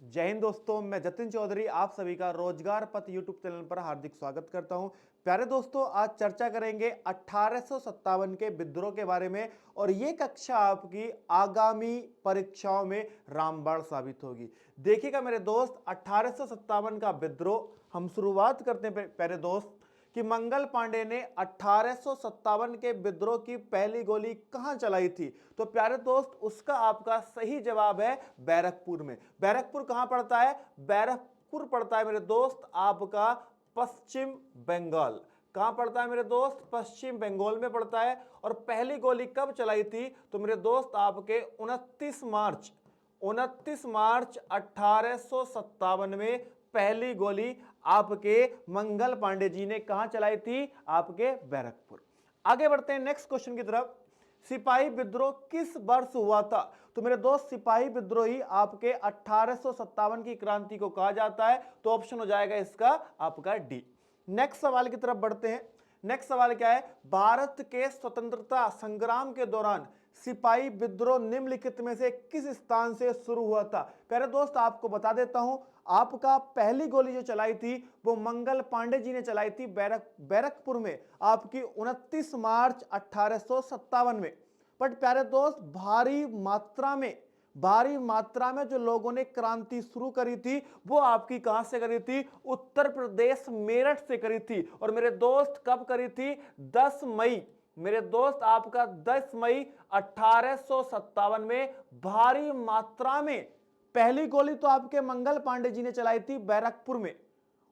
जय हिंद दोस्तों, मैं जतिन चौधरी आप सभी का रोजगार पथ यूट्यूब चैनल पर हार्दिक स्वागत करता हूं। प्यारे दोस्तों, आज चर्चा करेंगे 1857 के विद्रोह के बारे में और ये कक्षा आपकी आगामी परीक्षाओं में रामबाण साबित होगी। देखिएगा मेरे दोस्त, 1857 का विद्रोह हम शुरुआत करते हैं प्यारे दोस्त कि मंगल पांडे ने 1857 के विद्रोह की पहली गोली कहां चलाई थी। तो प्यारे दोस्त, उसका आपका सही जवाब है बैरकपुर में। बैरकपुर कहां पड़ता है? बैरकपुर पड़ता है मेरे दोस्त आपका पश्चिम बंगाल। कहां पड़ता है मेरे दोस्त? पश्चिम बंगाल में पड़ता है। और पहली गोली कब चलाई थी? तो मेरे दोस्त आपके 29 मार्च 1857 में पहली गोली आपके मंगल पांडे जी ने कहां चलाई थी? आपके बैरकपुर। आगे बढ़ते हैं नेक्स्ट क्वेश्चन की तरफ। सिपाही विद्रोह किस वर्ष हुआ था? तो मेरे दोस्त, सिपाही विद्रोही आपके 1857 की क्रांति को कहा जाता है। तो ऑप्शन हो जाएगा इसका आपका डी। नेक्स्ट सवाल की तरफ बढ़ते हैं। नेक्स्ट सवाल क्या है? भारत के स्वतंत्रता संग्राम के दौरान सिपाही विद्रोह निम्नलिखित में से किस स्थान से शुरू हुआ था? प्यारे दोस्त, आपको बता देता हूं, आपका पहली गोली जो चलाई थी वो मंगल पांडे जी ने चलाई थी बैरकपुर में आपकी 29 मार्च 1857 में। बट प्यारे दोस्त, भारी मात्रा में जो लोगों ने क्रांति शुरू करी थी वो आपकी कहां से करी थी? उत्तर प्रदेश मेरठ से करी थी। और मेरे दोस्त कब करी थी? 10 मई। मेरे दोस्त आपका 10 मई 1857 में भारी मात्रा में पहली गोली तो आपके मंगल पांडे जी ने चलाई थी बैरकपुर में।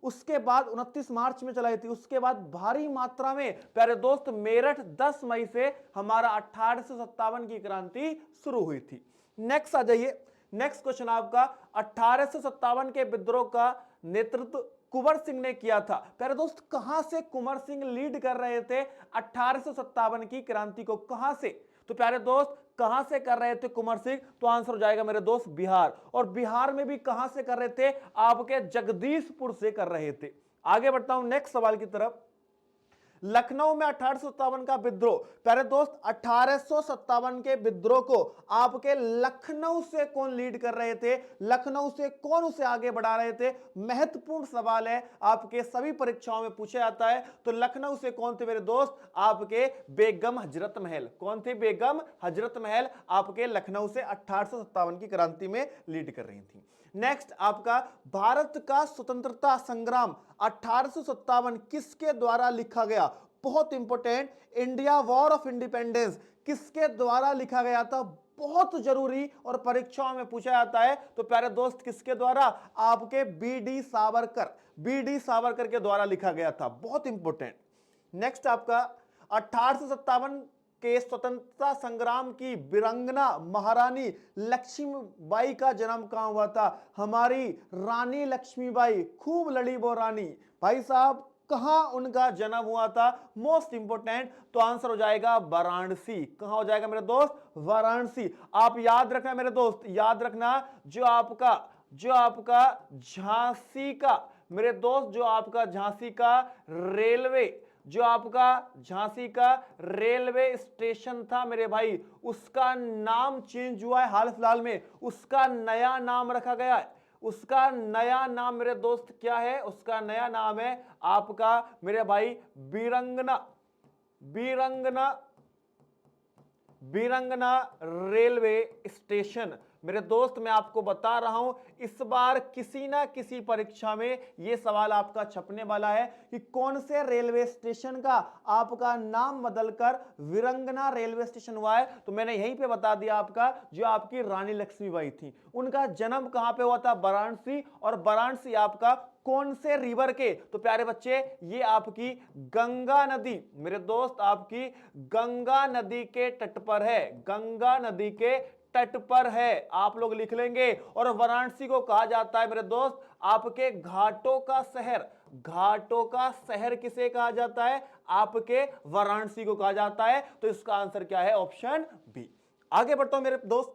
उसके बाद 29 मार्च में चलाई थी। उसके बाद भारी मात्रा में प्यारे दोस्त मेरठ 10 मई से हमारा 1857 की क्रांति शुरू हुई थी। नेक्स्ट आ जाइए। नेक्स्ट क्वेश्चन आपका, 1857 के विद्रोह का नेतृत्व कुंवर सिंह ने किया था। प्यारे दोस्त, कहां से कुंवर सिंह लीड कर रहे थे 1857 की क्रांति को? कहां से? तो प्यारे दोस्त, कहां से कर रहे थे कुंवर सिंह? तो आंसर हो जाएगा मेरे दोस्त बिहार। और बिहार में भी कहां से कर रहे थे? आपके जगदीशपुर से कर रहे थे। आगे बढ़ता हूं नेक्स्ट सवाल की तरफ। लखनऊ में 1857 का विद्रोह। प्यारे दोस्त, 1857 के विद्रोह को आपके लखनऊ से कौन लीड कर रहे थे? लखनऊ से कौन उसे आगे बढ़ा रहे थे? महत्वपूर्ण सवाल है, आपके सभी परीक्षाओं में पूछा जाता है। तो लखनऊ से कौन थे मेरे दोस्त? आपके बेगम हजरत महल। कौन थे? बेगम हजरत महल आपके लखनऊ से 1857 की क्रांति में लीड कर रही थी। नेक्स्ट आपका, भारत का स्वतंत्रता संग्राम 1857 किसके द्वारा लिखा गया? बहुत important, India war of independence किसके द्वारा लिखा गया था? बहुत जरूरी और परीक्षाओं में पूछा जाता है। तो प्यारे दोस्त, किसके द्वारा? आपके बी डी सावरकर के द्वारा लिखा गया था। बहुत इंपॉर्टेंट। नेक्स्ट आपका, 1857 के स्वतंत्रता संग्राम की वीरांगना महारानी लक्ष्मीबाई का जन्म कहां हुआ था? हमारी रानी लक्ष्मीबाई, खूब लड़ी वो रानी। भाई साहब, कहां उनका जन्म हुआ था? Most important. तो आंसर हो जाएगा वाराणसी। कहां हो जाएगा मेरे दोस्त? वाराणसी। आप याद रखना मेरे दोस्त, याद रखना, जो आपका झांसी का मेरे दोस्त, जो आपका झांसी का रेलवे स्टेशन था मेरे भाई, उसका नाम चेंज हुआ है हाल फिलहाल में। उसका नया नाम रखा गया है। उसका नया नाम मेरे दोस्त क्या है? उसका नया नाम है आपका मेरे भाई बीरंगना रेलवे स्टेशन। मेरे दोस्त, मैं आपको बता रहा हूं, इस बार किसी ना किसी परीक्षा में यह सवाल आपका छपने वाला है कि कौन से रेलवे स्टेशन का आपका नाम बदलकर वीरंगना रेलवे स्टेशन हुआ है। तो मैंने यहीं पे बता दिया आपका, जो आपकी रानी लक्ष्मीबाई थी, उनका जन्म कहां पे हुआ था? वाराणसी। और वाराणसी आपका कौन से रिवर के? तो प्यारे बच्चे, ये आपकी गंगा नदी मेरे दोस्त, आपकी गंगा नदी के तट पर है। गंगा नदी के तट पर है, आप लोग लिख लेंगे। और वाराणसी को कहा जाता है मेरे दोस्त आपके घाटों का शहर। घाटों का शहर किसे कहा जाता है? आपके वाराणसी को कहा जाता है। तो इसका आंसर क्या है? Option B. आगे बढ़ता हूं मेरे दोस्त।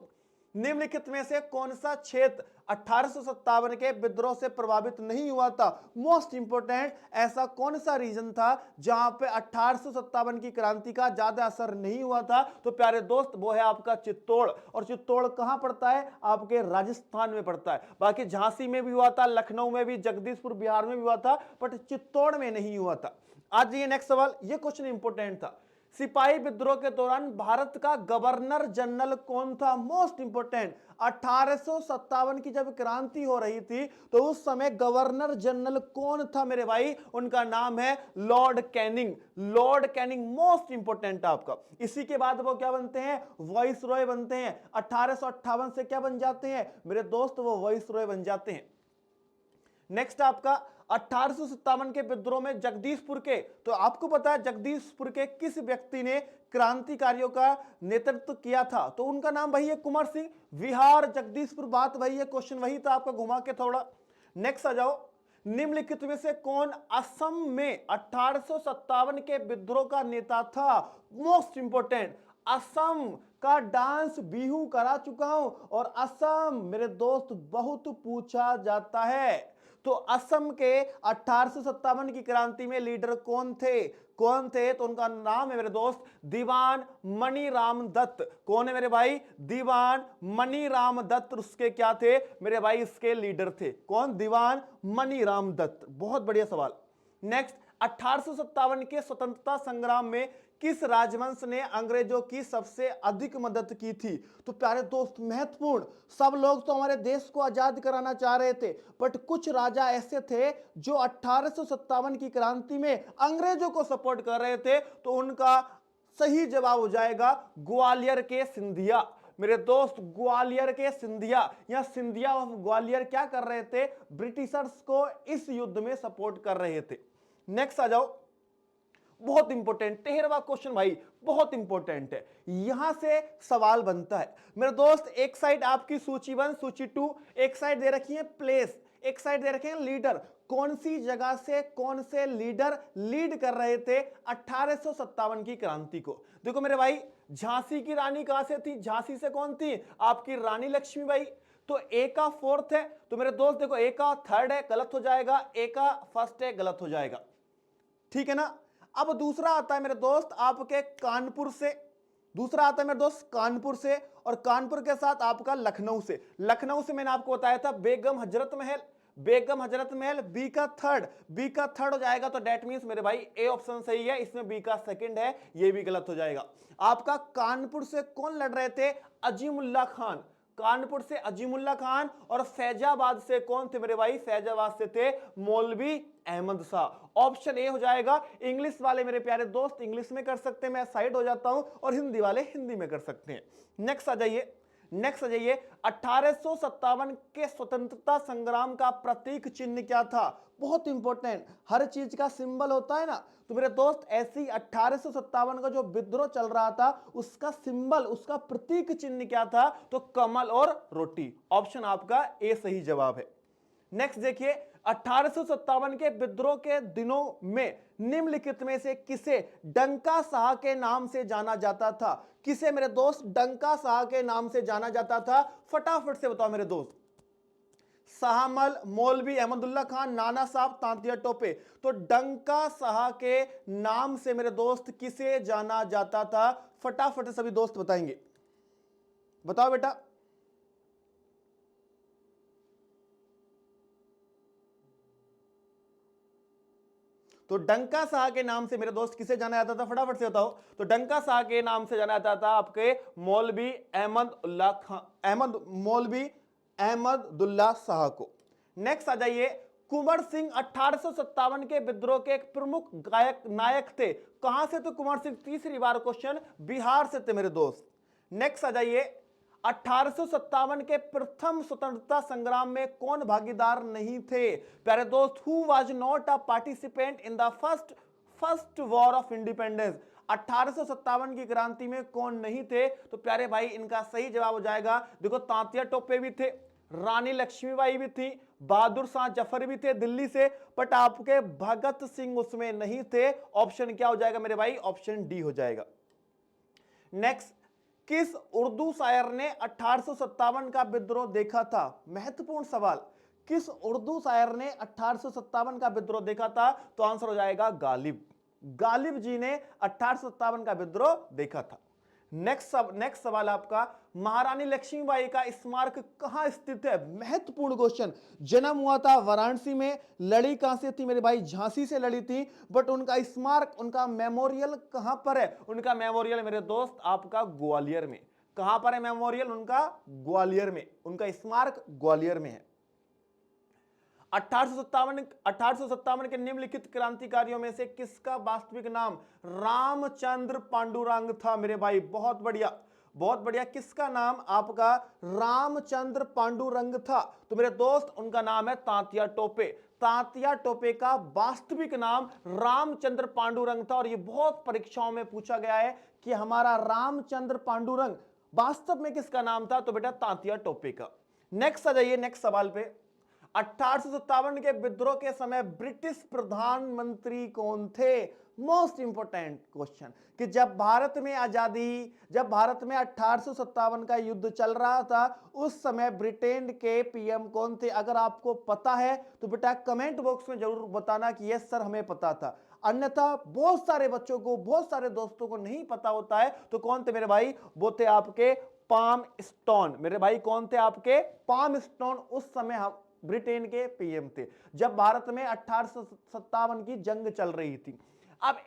निम्नलिखित में से कौन सा क्षेत्र 1857 के विद्रोह से प्रभावित नहीं हुआ था? मोस्ट इंपोर्टेंट, ऐसा कौन सा रीजन था जहां पे 1857 की क्रांति का ज्यादा असर नहीं हुआ था? तो प्यारे दोस्त वो है आपका चित्तौड़। और चित्तौड़ कहां पड़ता है? आपके राजस्थान में पड़ता है। बाकी झांसी में भी हुआ था, लखनऊ में भी, जगदीशपुर बिहार में भी हुआ था, बट चित्तौड़ में नहीं हुआ था। आज ये नेक्स्ट सवाल, ये क्वेश्चन इंपोर्टेंट था। सिपाही विद्रोह के दौरान भारत का गवर्नर जनरल कौन था? मोस्ट इंपोर्टेंट, 1857 की जब क्रांति हो रही थी तो उस समय गवर्नर जनरल कौन था मेरे भाई? उनका नाम है Lord Canning. Lord Canning most important आपका। इसी के बाद वो क्या बनते हैं? वाइस रॉय बनते हैं। 1858 से क्या बन जाते हैं मेरे दोस्त? वो वाइस रॉय बन जाते हैं। नेक्स्ट आपका 1857 के विद्रोह में जगदीशपुर के, तो आपको पता है जगदीशपुर के किस व्यक्ति ने क्रांतिकारियों का नेतृत्व किया था? तो उनका नाम वही है कुंवर सिंह। विहार जगदीशपुर बात वही है, क्वेश्चन वही था आपका, घुमा के थोड़ा। नेक्स्ट आ जाओ, निम्नलिखित में से कौन असम में 1857 के विद्रोह का नेता था? मोस्ट इंपोर्टेंट, असम का डांस बिहू करा चुका हूं और असम मेरे दोस्त बहुत पूछा जाता है। तो असम के 1857 की क्रांति में लीडर कौन थे? कौन थे? तो उनका नाम है मेरे दोस्त दीवान मणिराम दत्त। कौन है मेरे भाई? दीवान मणिराम दत्त उसके क्या थे मेरे भाई? इसके लीडर थे। कौन? दीवान मणिराम दत्त। बहुत बढ़िया सवाल। नेक्स्ट, 1857 के स्वतंत्रता संग्राम में किस राजवंश ने अंग्रेजों की सबसे अधिक मदद की थी? तो प्यारे दोस्त महत्वपूर्ण, सब लोग तो हमारे देश को आजाद कराना चाह रहे थे, बट कुछ राजा ऐसे थे जो 1857 की क्रांति में अंग्रेजों को सपोर्ट कर रहे थे। तो उनका सही जवाब हो जाएगा ग्वालियर के सिंधिया। मेरे दोस्त ग्वालियर के सिंधिया या सिंधिया ऑफ ग्वालियर क्या कर रहे थे? ब्रिटिशर्स को इस युद्ध में सपोर्ट कर रहे थे। नेक्स्ट आ जाओ, बहुत इंपॉर्टेंट 13वां क्वेश्चन भाई, बहुत इंपॉर्टेंट है। यहां से सवाल बनता है मेरे दोस्त, एक साइड आपकी सूची 1 सूची 2, एक साइड दे रखी है प्लेस, एक साइड दे रखे हैं लीडर। कौन सी जगह से कौन से लीडर लीड कर रहे थे 1857 की क्रांति को? देखो मेरे भाई, झांसी की रानी कहां से थी? झांसी से कौन थी? आपकी रानी लक्ष्मीबाई। तो ए का फोर्थ है, तो मेरे दोस्त देखो ए का थर्ड है, गलत हो जाएगा, ए का फर्स्ट है, गलत हो जाएगा। ठीक है ना? अब दूसरा आता है मेरे दोस्त आपके कानपुर से, दूसरा आता है मेरे दोस्त कानपुर से, और कानपुर के साथ आपका लखनऊ से। लखनऊ से मैंने आपको बताया था बेगम हजरत महल, बेगम हजरत महल बी का थर्ड, बी का थर्ड हो जाएगा। तो डेट मींस मेरे भाई ए ऑप्शन सही है, इसमें बी का सेकंड है, ये भी गलत हो जाएगा। आपका कानपुर से कौन लड़ रहे थे? अजीमुल्ला खान। कानपुर से अजीमुल्ला खान। और फैजाबाद से कौन थे मेरे भाई? फैजाबाद से थे मौलवी अहमद शाह। ऑप्शन ए हो जाएगा। इंग्लिश वाले मेरे प्यारे दोस्त इंग्लिश में कर सकते हैं, मैं साइड हो जाता हूं, और हिंदी वाले हिंदी में कर सकते हैं। नेक्स्ट आ जाइए, नेक्स्ट आ जाइए, 1857 के स्वतंत्रता संग्राम का प्रतीक चिन्ह क्या था? बहुत इंपॉर्टेंट, हर चीज का सिंबल होता है ना, तो मेरे दोस्त ऐसी 1857 का जो विद्रोह चल रहा था उसका सिंबल, उसका प्रतीक चिन्ह क्या था? तो कमल और रोटी। ऑप्शन आपका ए सही जवाब है। नेक्स्ट देखिए, 1857 के विद्रोह के दिनों में निम्नलिखित में से किसे डंका साह के नाम से जाना जाता था? किसे मेरे दोस्त डंका साह के नाम से जाना जाता था? फटाफट से बताओ मेरे दोस्त। शाहमल, मौलवी अहमदुल्ला खान, नाना साहब, तांतिया टोपे। तो डंका साह के नाम से मेरे दोस्त किसे जाना जाता था? फटाफट से सभी दोस्त बताएंगे, बताओ बेटा। तो डंका साह के नाम से मेरे दोस्त किसे जाना जाता था? फटाफट से बताओ। तो डंका साह के नाम से जाना जाता था आपके मौलवी अहमदुल्ला खान, मौलवी अहमदुल्ला शाह को। नेक्स्ट आ जाइए, कुंवर सिंह 1857 के विद्रोह के एक प्रमुख गायक नायक थे। कहां से? तो कुंवर सिंह, तीसरी बार क्वेश्चन, बिहार से थे मेरे दोस्त। नेक्स्ट आ जाइए, 1857 के प्रथम स्वतंत्रता संग्राम में कौन भागीदार नहीं थे? प्यारे दोस्त, who was not a participant in the first war of independence? 1857 की क्रांति में कौन नहीं थे? तो प्यारे भाई इनका सही जवाब हो जाएगा, देखो तांतिया टोपे भी थे, रानी लक्ष्मीबाई भी थी, बहादुर शाह जफर भी थे दिल्ली से, बट आपके भगत सिंह उसमें नहीं थे। ऑप्शन क्या हो जाएगा मेरे भाई? ऑप्शन डी हो जाएगा। नेक्स्ट, किस उर्दू शायर ने 1857 का विद्रोह देखा था? महत्वपूर्ण सवाल। किस उर्दू शायर ने 1857 का विद्रोह देखा था? तो आंसर हो जाएगा गालिब। गालिब जी ने 1857 का विद्रोह देखा था। नेक्स्ट सवाल आपका, महारानी लक्ष्मीबाई का स्मारक कहां स्थित है? महत्वपूर्ण क्वेश्चन। जन्म हुआ था वाराणसी में, लड़ी कहां से थी मेरे भाई? झांसी से लड़ी थी, बट उनका स्मारक, उनका मेमोरियल कहां पर है? उनका मेमोरियल मेरे दोस्त आपका ग्वालियर में। कहां पर है मेमोरियल उनका? ग्वालियर में। उनका स्मारक ग्वालियर में है। 1857 के निम्नलिखित क्रांतिकारियों में से किसका वास्तविक नाम रामचंद्र पांडुरंग था? मेरे भाई बहुत बढ़िया, बहुत बढ़िया। किसका नाम आपका रामचंद्र पांडुरंग था? तो मेरे दोस्त उनका नाम है तांतिया टोपे। तांतिया टोपे का वास्तविक नाम रामचंद्र पांडुरंग था। और ये बहुत परीक्षाओं में पूछा गया है कि हमारा रामचंद्र पांडुरंग वास्तव में किसका नाम था? तो बेटा तांतिया टोपे का। नेक्स्ट आ जाइए, नेक्स्ट सवाल पे। 1857 के विद्रोह के समय ब्रिटिश प्रधानमंत्री कौन थे? मोस्ट इंपोर्टेंट क्वेश्चन कि जब भारत में 1857 का युद्ध चल रहा था, उस समय ब्रिटेन के पीएम कौन थे? अगर आपको पता है तो बेटा कमेंट बॉक्स में जरूर बताना कि यस सर हमें पता था। अन्यथा बहुत सारे बच्चों को, बहुत सारे दोस्तों को नहीं पता होता है। तो कौन थे मेरे भाई? वो थे आपके पाम स्टोन। मेरे भाई कौन थे आपके? पाम स्टोन उस समय हम ब्रिटेन के पीएम थे जब भारत में 1857 की जंग चल रही थी। अब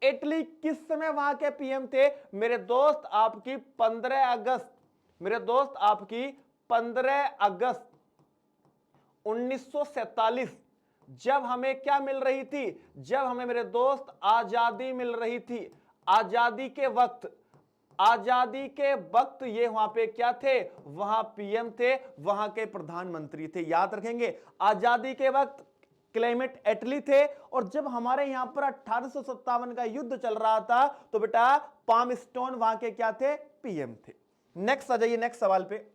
इटली किस समय वहां के पीएम थे? मेरे दोस्त आपकी 15 अगस्त, मेरे दोस्त आपकी 15 अगस्त 1947, जब हमें क्या मिल रही थी? जब हमें मेरे दोस्त आजादी मिल रही थी। आजादी के वक्त ये वहां पे क्या थे? वहां पीएम थे, वहां के प्रधानमंत्री थे। याद रखेंगे, आजादी के वक्त क्लेमेंट एटली थे, और जब हमारे यहां पर 1857 का युद्ध चल रहा था तो बेटा पाम स्टोन वहां के क्या थे? पीएम थे। नेक्स्ट आ जाइए, नेक्स्ट सवाल पे।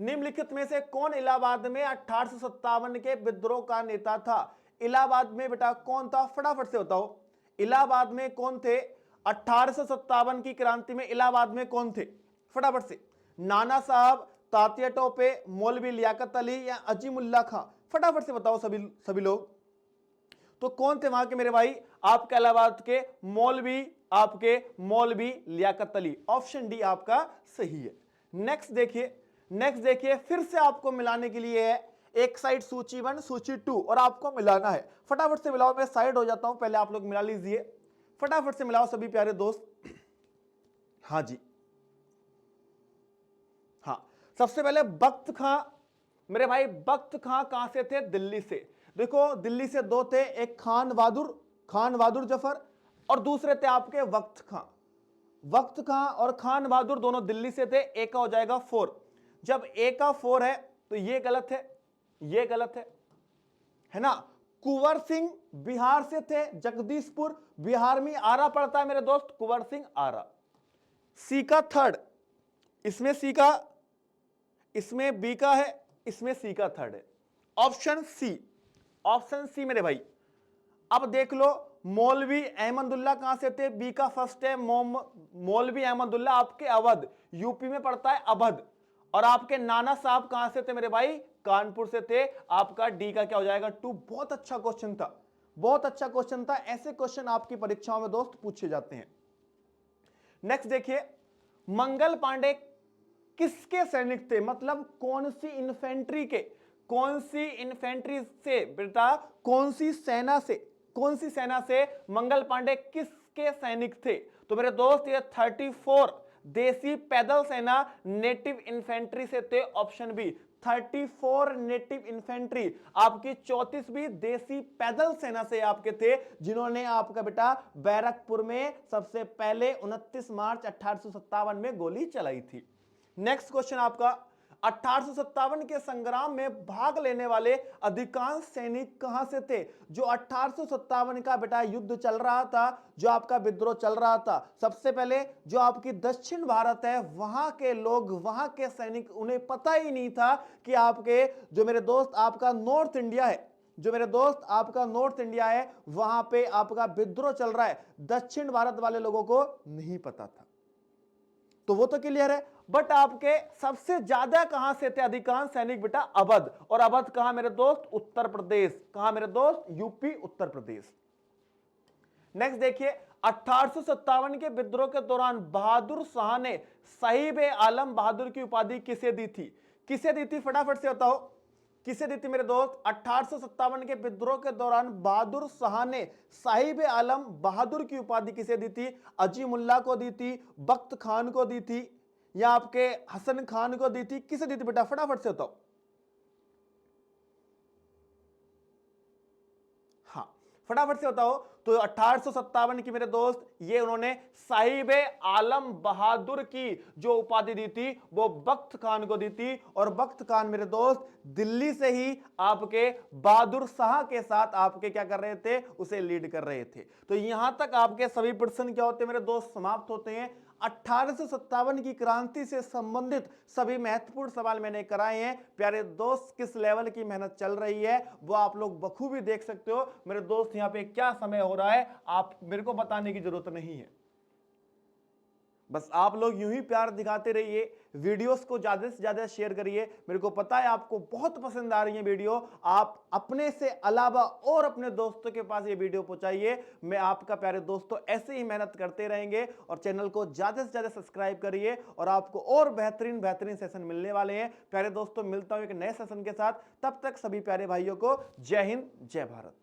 निम्नलिखित में से कौन इलाहाबाद में 1857 के विद्रोह का नेता था? इलाहाबाद में बेटा कौन था? फटाफट से बताओ, इलाहाबाद में कौन थे? 1857 की क्रांति में इलाहाबाद में कौन थे? फटाफट से। नाना साहब, तात्या टोपे, मौलवी लियाकत अली या अजीमुल्ला खां? फटाफट से बताओ सभी लोग। तो कौन थे वहां के मेरे भाई? आपके इलाहाबाद के मौलवी लियाकत अली। ऑप्शन डी आपका सही है। नेक्स्ट देखिए, फिर से आपको मिलाने के लिए है एक साइड सूची 1 सूची 2 और आपको मिलाना है। फटाफट से मिलाओ, मैं साइड हो जाता हूं, पहले आप लोग मिला लीजिए। फटाफट से मिलाओ सभी प्यारे दोस्त। हाँ जी, हाँ। सबसे पहले बख्त खां, मेरे भाई बख्त खां कहां से थे? दिल्ली से। देखो दिल्ली से दो थे, एक खान बहादुर जफर, और दूसरे थे आपके वक्त खां और खान बहादुर दोनों दिल्ली से थे। एक का हो जाएगा 4। जब एक का 4 है तो ये गलत है ना। कुंवर सिंह बिहार से थे, जगदीशपुर बिहार में आरा पड़ता है मेरे दोस्त, कुंवर सिंह आरा। सी का 3rd, इसमें बी का है, इसमें सी का 3rd है। ऑप्शन सी मेरे भाई। अब देख लो, मौलवी अहमदुल्ला कहां से थे? बी का 1st है। मौलवी अहमदुल्ला आपके अवध, यूपी में पड़ता है अवध। और आपके नाना साहब कहां से थे मेरे भाई? कानपुर से थे। आपका डी का क्या हो जाएगा? 2। बहुत अच्छा क्वेश्चन था, ऐसे क्वेश्चन आपकी परीक्षाओं में दोस्त पूछे जाते हैं। नेक्स्ट देखिए, मंगल पांडे किसके सैनिक थे? मतलब कौन सी इन्फेंट्री से बेटा, कौन सी सेना से मंगल पांडे किसके सैनिक थे? तो मेरे दोस्त ये 34 देसी पैदल सेना नेटिव इन्फेंट्री से थे। ऑप्शन बी 34 नेटिव इन्फेंट्री आपकी 34वीं देसी पैदल सेना से आपके थे, जिन्होंने आपका बेटा बैरकपुर में सबसे पहले 29 मार्च 1857 में गोली चलाई थी। नेक्स्ट क्वेश्चन आपका, 1857 के संग्राम में भाग लेने वाले अधिकांश सैनिक कहां से थे? जो 1857 का बेटा युद्ध चल रहा था, जो आपका विद्रोह चल रहा था, सबसे पहले जो आपकी दक्षिण भारत है, वहां के लोग, वहां के सैनिक, उन्हें पता ही नहीं था कि आपके जो मेरे दोस्त आपका नॉर्थ इंडिया है, वहां पे आपका विद्रोह चल रहा है। दक्षिण भारत वाले लोगों को नहीं पता था। तो वो तो क्लियर है। बट आपके सबसे ज्यादा कहां से थे अधिकांश सैनिक बेटा? अवध। और अवध कहां मेरे दोस्त? उत्तर प्रदेश। कहां मेरे दोस्त? यूपी, उत्तर प्रदेश। नेक्स्ट देखिए, 1857 के विद्रोह के दौरान बहादुर शाह ने साहिब आलम बहादुर की उपाधि किसे दी थी? किसे दी थी? फटाफट से बताओ, किसे दी थी मेरे दोस्त? 1857 के विद्रोह के दौरान बहादुर शाह ने साहिब आलम बहादुर की उपाधि किसे दी थी? अजीमुल्ला को दी थी, बख्त खान को दी थी, या आपके हसन खान को दी थी? किसे दी थी बेटा? फटाफट से बताओ। हाँ, फटाफट से बताओ। तो 1857 की मेरे दोस्त, ये उन्होंने साहिब आलम बहादुर की जो उपाधि दी थी वो बख्त खान को दी थी। और बख्त खान मेरे दोस्त दिल्ली से ही आपके बहादुर शाह के साथ आपके क्या कर रहे थे? उसे लीड कर रहे थे। तो यहां तक आपके सभी प्रश्न क्या होते हैं मेरे दोस्त? समाप्त होते हैं। 1857 की क्रांति से संबंधित सभी महत्वपूर्ण सवाल मैंने कराए हैं। प्यारे दोस्त, किस लेवल की मेहनत चल रही है वो आप लोग बखूबी देख सकते हो। मेरे दोस्त, यहां पे क्या समय हो रहा है आप मेरे को बताने की जरूरत नहीं है। बस आप लोग यूं ही प्यार दिखाते रहिए, वीडियोस को ज्यादा से ज्यादा शेयर करिए। मेरे को पता है आपको बहुत पसंद आ रही है वीडियो। आप अपने से अलावा और अपने दोस्तों के पास ये वीडियो पहुंचाइए। मैं आपका प्यारे दोस्तों ऐसे ही मेहनत करते रहेंगे। और चैनल को ज्यादा से ज्यादा सब्सक्राइब करिए और आपको और बेहतरीन बेहतरीन सेशन मिलने वाले हैं। प्यारे दोस्तों, मिलता हूं एक नए सेशन के साथ। तब तक सभी प्यारे भाइयों को जय हिंद, जय भारत।